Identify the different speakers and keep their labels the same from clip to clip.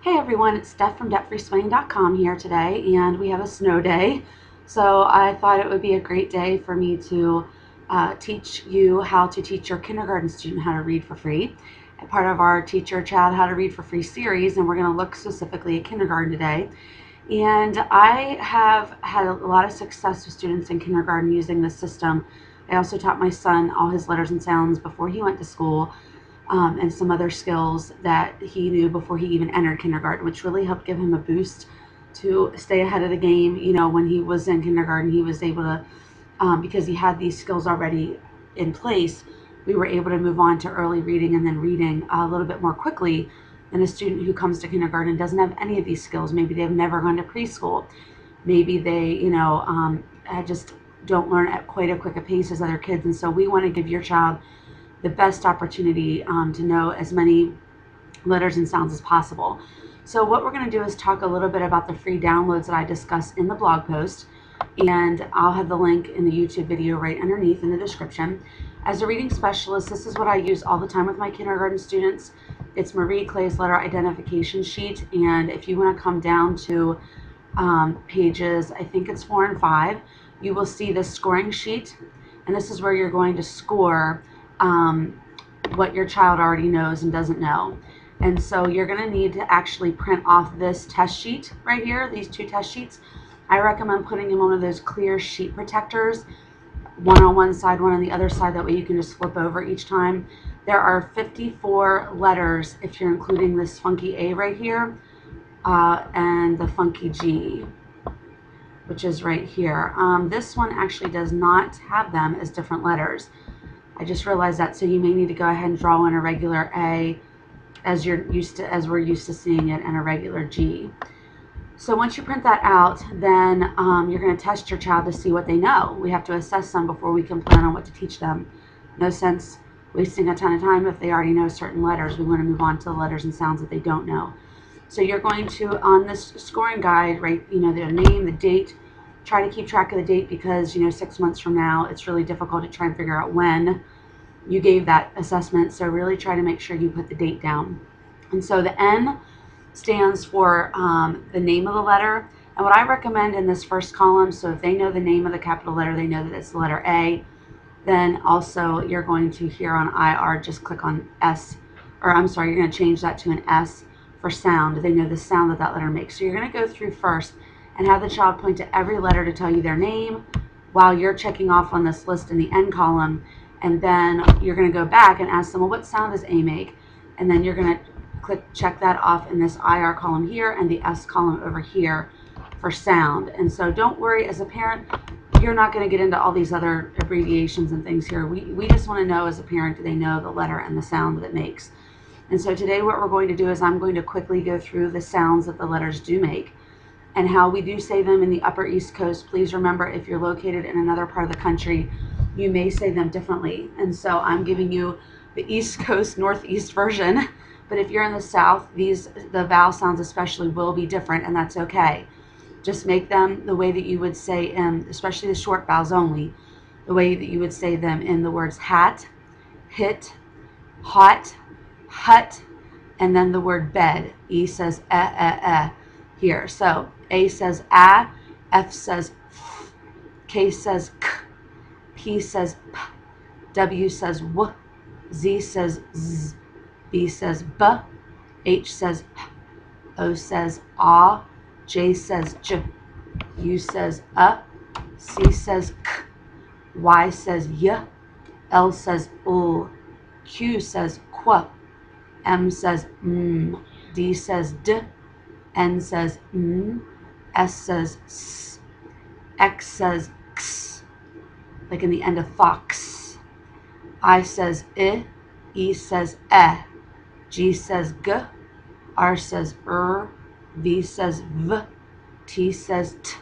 Speaker 1: Hey everyone, it's Steph from DebtFreeSwing.com here today, and we have a snow day. So I thought it would be a great day for me to teach you how to teach your kindergarten student how to read for free. Part of our Teach Your Child How to Read for Free series, and we're going to look specifically at kindergarten today. And I have had a lot of success with students in kindergarten using this system. I also taught my son all his letters and sounds before he went to school. And some other skills that he knew before he even entered kindergarten, which really helped give him a boost to stay ahead of the game. You know, when he was in kindergarten, he was able to, because he had these skills already in place, we were able to move on to early reading and then reading a little bit more quickly than a student who comes to kindergarten and doesn't have any of these skills. Maybe they've never gone to preschool. Maybe they, just don't learn at quite a quick a pace as other kids. And so we want to give your child the best opportunity to know as many letters and sounds as possible. So what we're going to do is talk a little bit about the free downloads that I discuss in the blog post, and I'll have the link in the YouTube video right underneath in the description. As a reading specialist, this is what I use all the time with my kindergarten students. It's Marie Clay's letter identification sheet, and if you want to come down to pages, I think it's 4 and 5, you will see this scoring sheet, and this is where you're going to score what your child already knows and doesn't know. And so you're going to need to actually print off this test sheet right here, these two test sheets. I recommend putting in one of those clear sheet protectors, one on one side, one on the other side. That way you can just flip over each time. There are 54 letters if you're including this funky A right here and the funky G, which is right here. This one actually does not have them as different letters. I just realized that, so you may need to go ahead and draw in a regular A as we're used to seeing it, and a regular G. So once you print that out, then you're going to test your child to see what they know. We have to assess them before we can plan on what to teach them. No sense wasting a ton of time if they already know certain letters. We want to move on to the letters and sounds that they don't know. So you're going to, on this scoring guide, write, their name, the date. Try to keep track of the date because, 6 months from now, it's really difficult to try and figure out when you gave that assessment. So really try to make sure you put the date down. And so the N stands for the name of the letter. And what I recommend in this first column, so if they know the name of the capital letter, they know that it's the letter A. Then also you're going to, here on IR, just click on S, or I'm sorry, you're going to change that to an S for sound. They know the sound that letter makes. So you're going to go through first and have the child point to every letter to tell you their name while you're checking off on this list in the N column. And then you're going to go back and ask them, well, what sound does A make? And then you're going to check that off in this IR column here and the S column over here for sound. And so don't worry, as a parent, you're not going to get into all these other abbreviations and things here. We just want to know, as a parent, do they know the letter and the sound that it makes? And so today what we're going to do is I'm going to quickly go through the sounds that the letters do make and how we do say them in the Upper East Coast. Please remember, if you're located in another part of the country, you may say them differently. And so I'm giving you the East Coast Northeast version. But if you're in the South, the vowel sounds especially will be different, and that's okay. Just make them the way that you would say, especially the short vowels only, the way that you would say them in the words hat, hit, hot, hut, and then the word bed. E says here. So A says a, F says f, K says k, P says p, W says w, Z says z, B says b, H says h, O says ah, J says j, U says C says k, Y says y, L says l, Q says qu, M says m, D says d, N says n, S says s, X says x, like in the end of fox. I says I, E says G says g, R says V says v, T says t.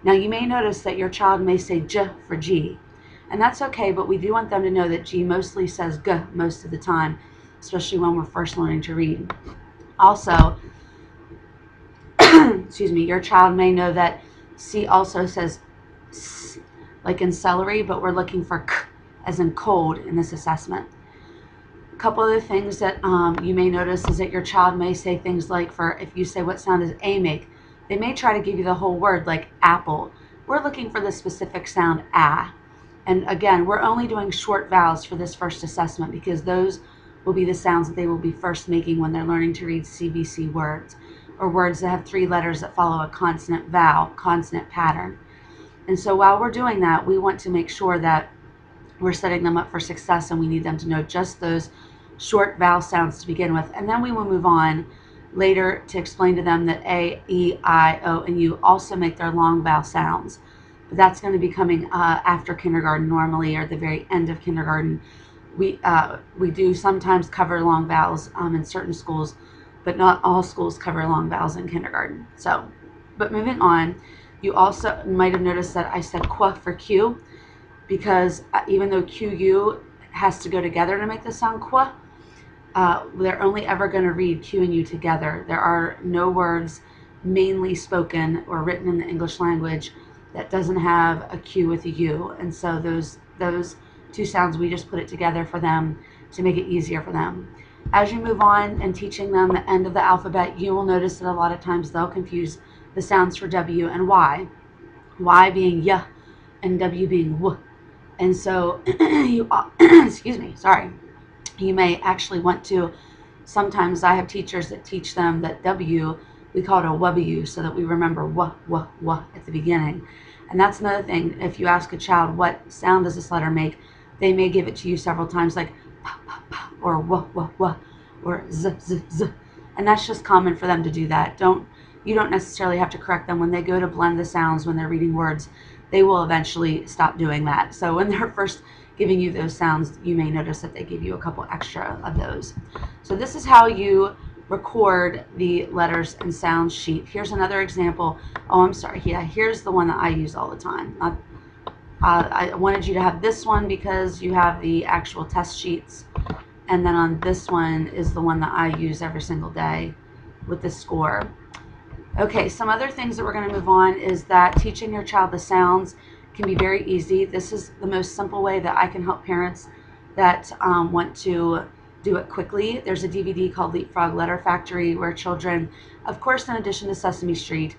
Speaker 1: Now you may notice that your child may say j for G, and that's okay, but we do want them to know that G mostly says g most of the time, especially when we're first learning to read. Also, excuse me, your child may know that C also says s, like in celery, but we're looking for k as in cold in this assessment. A couple other things that you may notice is that your child may say things like, for if you say, what sound does A make? They may try to give you the whole word, like apple. We're looking for the specific sound ah. And again, we're only doing short vowels for this first assessment because those will be the sounds that they will be first making when they're learning to read CVC words, or words that have 3 letters that follow a consonant vowel, consonant pattern. And so while we're doing that, we want to make sure that we're setting them up for success, and we need them to know just those short vowel sounds to begin with. And then we will move on later to explain to them that A, E, I, O, and U also make their long vowel sounds. But that's going to be coming after kindergarten normally, or at the very end of kindergarten. We do sometimes cover long vowels in certain schools, but not all schools cover long vowels in kindergarten. So, but moving on, you also might have noticed that I said qu for Q, because even though QU has to go together to make the sound qu, they're only ever going to read Q and U together. There are no words mainly spoken or written in the English language that doesn't have a Q with a U. And so those 2 sounds, we just put it together for them to make it easier for them. As you move on and teaching them the end of the alphabet, you will notice that a lot of times they'll confuse the sounds for W and Y. Y being y and W being w. And so you, excuse me, sorry. You may actually want to, sometimes I have teachers that teach them that W, we call it a W, so that we remember w at the beginning. And that's another thing. If you ask a child, what sound does this letter make, they may give it to you several times, like pa, pa, pa, or w, or z, z, z. And that's just common for them to do that. You don't necessarily have to correct them. When they go to blend the sounds, when they're reading words, they will eventually stop doing that. So when they're first giving you those sounds, you may notice that they give you a couple extra of those. So this is how you record the letters and sounds sheet. Here's another example. Oh, I'm sorry. Yeah, here's the one that I use all the time. I wanted you to have this one because you have the actual test sheets. And then on this one is the one that I use every single day with the score. Okay, some other things that we're going to move on is that teaching your child the sounds can be very easy. This is the most simple way that I can help parents that want to do it quickly. There's a DVD called Leapfrog Letter Factory where children, of course, in addition to Sesame Street,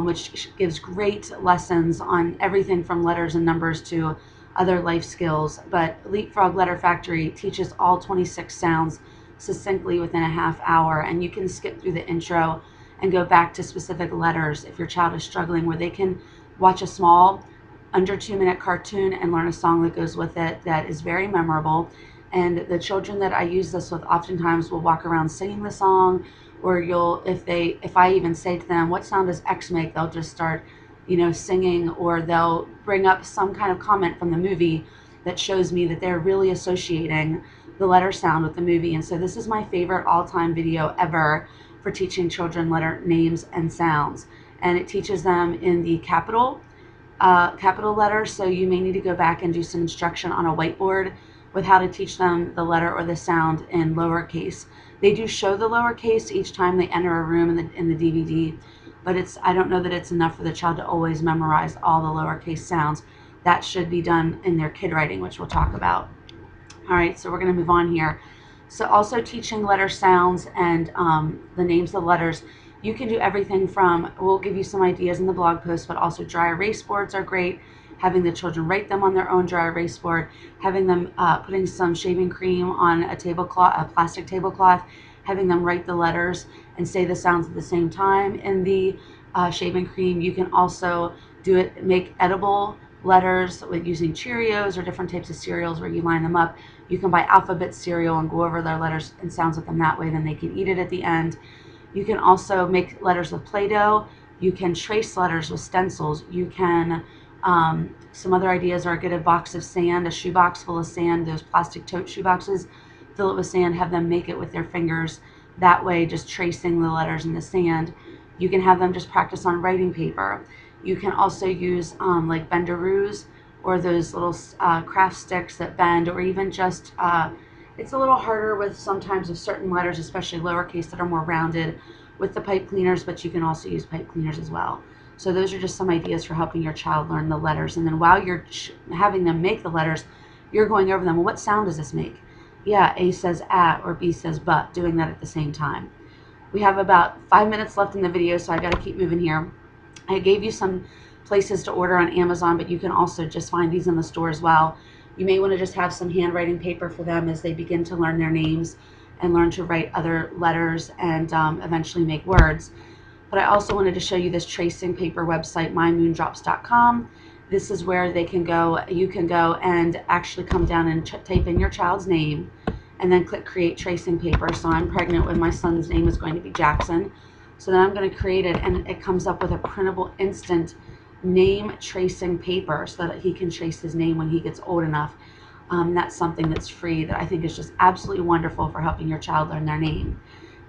Speaker 1: which gives great lessons on everything from letters and numbers to other life skills, but Leapfrog Letter Factory teaches all 26 sounds succinctly within a half hour, and you can skip through the intro and go back to specific letters if your child is struggling, where they can watch a small under 2-minute cartoon and learn a song that goes with it that is very memorable. And the children that I use this with oftentimes will walk around singing the song, or if I even say to them, what sound does X make, they'll just start singing, or they'll bring up some kind of comment from the movie that shows me that they're really associating the letter sound with the movie. And so this is my favorite all-time video ever for teaching children letter names and sounds. And it teaches them in the capital letters, so you may need to go back and do some instruction on a whiteboard with how to teach them the letter or the sound in lowercase. They do show the lowercase each time they enter a room in the DVD, but I don't know that it's enough for the child to always memorize all the lowercase sounds. That should be done in their kid writing, which we'll talk about. All right, so we're going to move on here. So also teaching letter sounds and the names of the letters. You can do everything from, we'll give you some ideas in the blog post, but also dry erase boards are great. Having the children write them on their own dry erase board, having them putting some shaving cream on a plastic tablecloth, having them write the letters and say the sounds at the same time in the shaving cream. You can also make edible letters with using Cheerios or different types of cereals where you line them up. You can buy alphabet cereal and go over their letters and sounds with them that way, then they can eat it at the end. You can also make letters with Play-Doh. You can trace letters with stencils. You can, some other ideas are get a box of sand, a shoebox full of sand, those plastic tote shoeboxes, fill it with sand, have them make it with their fingers. That way, just tracing the letters in the sand. You can have them just practice on writing paper. You can also use like bendaroos or those little craft sticks that bend, or even just, it's a little harder with sometimes with certain letters, especially lowercase that are more rounded, with the pipe cleaners, but you can also use pipe cleaners as well. So those are just some ideas for helping your child learn the letters. And then while you're having them make the letters, you're going over them. Well, what sound does this make? yeah, A says at or B says but, doing that at the same time. We have about 5 minutes left in the video, so I got to keep moving here. I gave you some places to order on Amazon, but you can also just find these in the store as well. You may want to just have some handwriting paper for them as they begin to learn their names and learn to write other letters and eventually make words. But I also wanted to show you this tracing paper website, mymoondrops.com. This is where they can go. You can go and actually come down and type in your child's name and then click create tracing paper. So I'm pregnant with my son's name is going to be Jackson. So then I'm going to create it, and it comes up with a printable instant name tracing paper so that he can trace his name when he gets old enough. That's something that's free that I think is just absolutely wonderful for helping your child learn their name.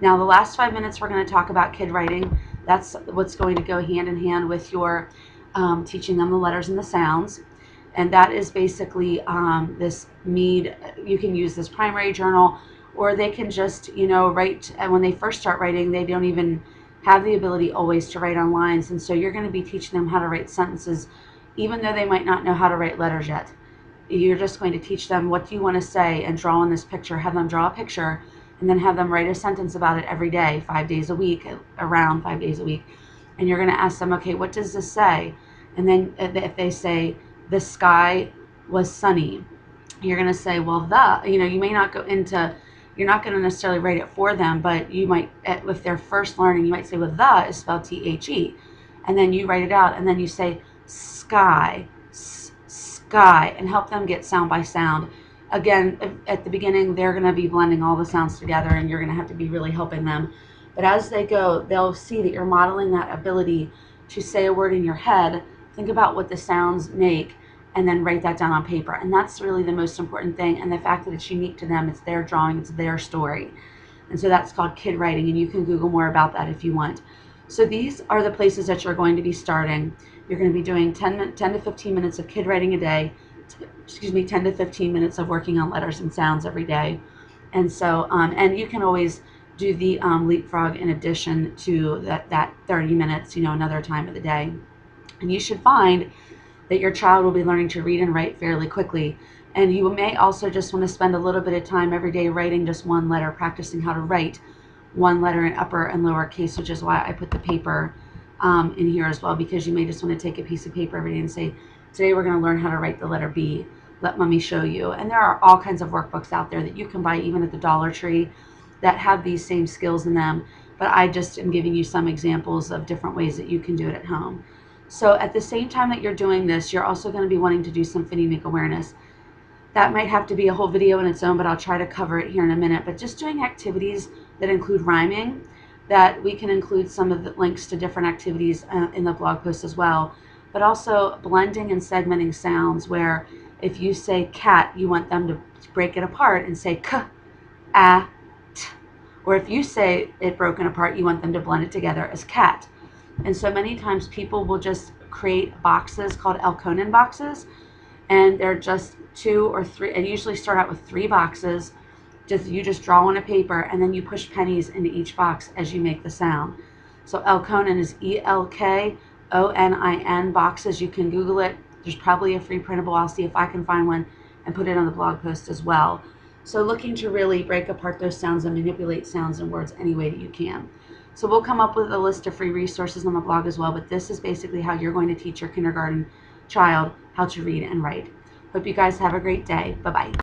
Speaker 1: Now the last 5 minutes we're going to talk about kid writing. That's what's going to go hand in hand with your teaching them the letters and the sounds. And that is basically this Mead. You can use this primary journal, or they can just, write. And when they first start writing, they don't even have the ability always to write on lines. And so you're going to be teaching them how to write sentences, even though they might not know how to write letters yet. You're just going to teach them what do you want to say and draw on this picture. Have them draw a picture and then have them write a sentence about it every day, 5 days a week, around 5 days a week. And you're going to ask them, okay, what does this say? And then if they say, the sky was sunny, you're going to say, well, you may not go into, you're not going to necessarily write it for them, but you might, if they're first learning, you might say, well, the is spelled T-H-E. And then you write it out, and then you say, sky, sky, and help them get sound by sound. Again, at the beginning, they're going to be blending all the sounds together, and you're going to have to be really helping them. But as they go, they'll see that you're modeling that ability to say a word in your head, think about what the sounds make, and then write that down on paper. And that's really the most important thing. And the fact that it's unique to them, it's their drawing, it's their story. And so that's called kid writing, and you can Google more about that if you want. So these are the places that you're going to be starting. You're going to be doing 10 to 15 minutes of kid writing a day. 10 to 15 minutes of working on letters and sounds every day. And so, and you can always do the leapfrog in addition to that 30 minutes, another time of the day. And you should find that your child will be learning to read and write fairly quickly. And you may also just want to spend a little bit of time every day writing just one letter, practicing how to write one letter in upper and lower case, which is why I put the paper in here as well, because you may just want to take a piece of paper every day and say, today we're going to learn how to write the letter B. Let mommy show you. And there are all kinds of workbooks out there that you can buy even at the Dollar Tree that have these same skills in them. But I just am giving you some examples of different ways that you can do it at home. So at the same time that you're doing this, you're also going to be wanting to do some phonemic awareness. That might have to be a whole video in its own, but I'll try to cover it here in a minute. But just doing activities that include rhyming, that we can include some of the links to different activities in the blog post as well. But also blending and segmenting sounds, where if you say cat, you want them to break it apart and say k, a, t. Or if you say it broken apart, you want them to blend it together as cat. And so many times people will just create boxes called Elkonin boxes, and they're just 2 or 3, and usually start out with 3 boxes. You just draw on a paper, and then you push pennies into each box as you make the sound. So Elkonin is ELKONIN boxes. You can Google it. There's probably a free printable. I'll see if I can find one and put it on the blog post as well. So looking to really break apart those sounds and manipulate sounds and words any way that you can. So we'll come up with a list of free resources on the blog as well, but this is basically how you're going to teach your kindergarten child how to read and write. Hope you guys have a great day. Bye-bye.